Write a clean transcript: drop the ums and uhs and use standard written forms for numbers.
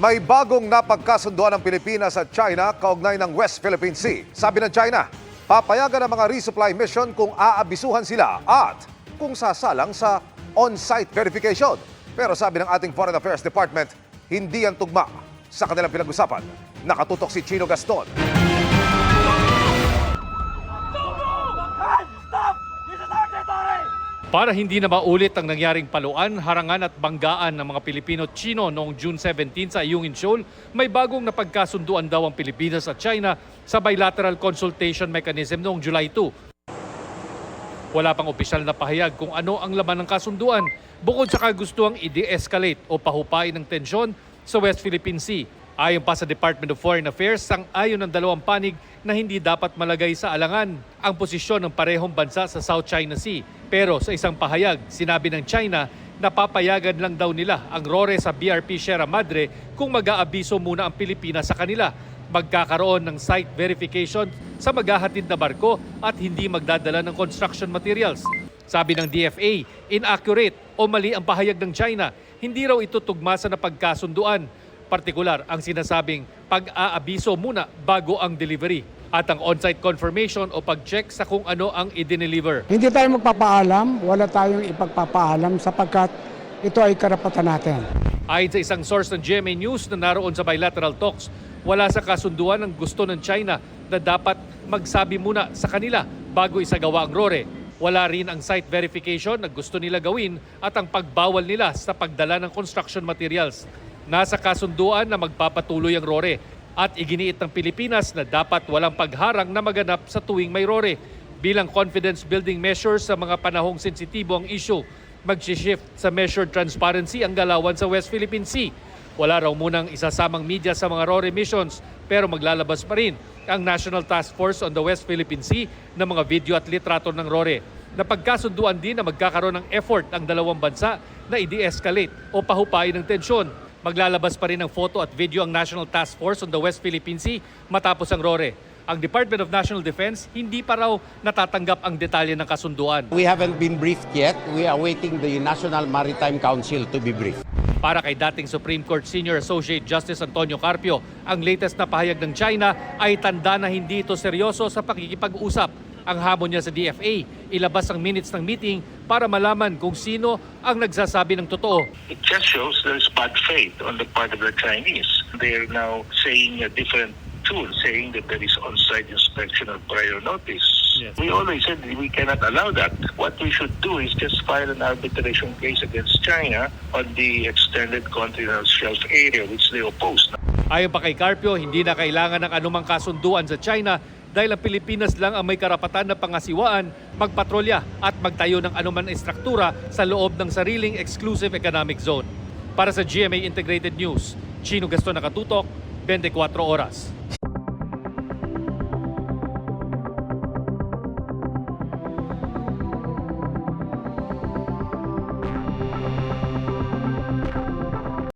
May bagong napagkasunduan ng Pilipinas at China kaugnay ng West Philippine Sea. Sabi ng China, papayagan ang mga resupply mission kung aabisuhan sila at kung sasalang sa on-site verification. Pero sabi ng ating Foreign Affairs Department, hindi yan tugma sa kanilang pinag-usapan. Nakatutok si Chino Gaston. Para hindi na maulit ang nangyaring paluan, harangan at banggaan ng mga Pilipino at Chino noong June 17 sa Ayungin Shoal, may bagong napagkasunduan daw ang Pilipinas at China sa bilateral consultation mechanism noong July 2. Wala pang opisyal na pahayag kung ano ang laman ng kasunduan, bukod sa kagustuhang i-de-escalate o pahupain ng tensyon sa West Philippine Sea. Ayon pa sa Department of Foreign Affairs, sang-ayon ng dalawang panig na hindi dapat malagay sa alangan ang posisyon ng parehong bansa sa South China Sea. Pero sa isang pahayag, sinabi ng China na papayagan lang daw nila ang RORE sa BRP Sierra Madre kung mag-aabiso muna ang Pilipinas sa kanila. Magkakaroon ng site verification sa maghahatid na barko at hindi magdadala ng construction materials. Sabi ng DFA, inaccurate o mali ang pahayag ng China. Hindi raw ito tugma sa napagkasunduan. Partikular ang sinasabing pag-aabiso muna bago ang delivery at ang on-site confirmation o pag-check sa kung ano ang i-deliver. Hindi tayo magpapaalam, wala tayong ipagpapaalam sapagkat ito ay karapatan natin. Ayon sa isang source ng GMA News na naroon sa bilateral talks, wala sa kasunduan ang gusto ng China na dapat magsabi muna sa kanila bago isagawa ang RORE. Wala rin ang site verification na gusto nila gawin at ang pagbawal nila sa pagdala ng construction materials. Nasa kasunduan na magpapatuloy ang RORE at iginiit ng Pilipinas na dapat walang pagharang na maganap sa tuwing may RORE. Bilang confidence building measures sa mga panahong sensitibo ang issue, mag-shift sa measured transparency ang galawan sa West Philippine Sea. Wala raw munang isasamang media sa mga RORE missions pero maglalabas pa rin ang National Task Force on the West Philippine Sea ng mga video at litrato ng RORE. Napagkasunduan din na magkakaroon ng effort ang dalawang bansa na i-de-escalate o pahupain ng tensyon. Maglalabas pa rin ng photo at video ang National Task Force on the West Philippine Sea matapos ang RORE. Ang Department of National Defense hindi pa raw natatanggap ang detalye ng kasunduan. We haven't been briefed yet. We are waiting the National Maritime Council to be briefed. Para kay dating Supreme Court Senior Associate Justice Antonio Carpio, ang latest na pahayag ng China ay tanda na hindi ito seryoso sa pakikipag-usap. Ang hamon niya sa DFA, ilabas ang minutes ng meeting para malaman kung sino ang nagsasabi ng totoo. It just shows there's bad faith on the part of the Chinese. They are now saying a different tune, saying that there is on-site inspection or prior notice. Yes. We always said we cannot allow that. What we should do is just file an arbitration case against China on the extended continental shelf area which they opposed. Ayon pa kay Carpio, hindi na kailangan ng anumang kasunduan sa China dahil ang Pilipinas lang ang may karapatan na pangasiwaan, magpatrolya at magtayo ng anuman istruktura sa loob ng sariling exclusive economic zone. Para sa GMA Integrated News, Chino Gaston, nakatutok, 24 oras.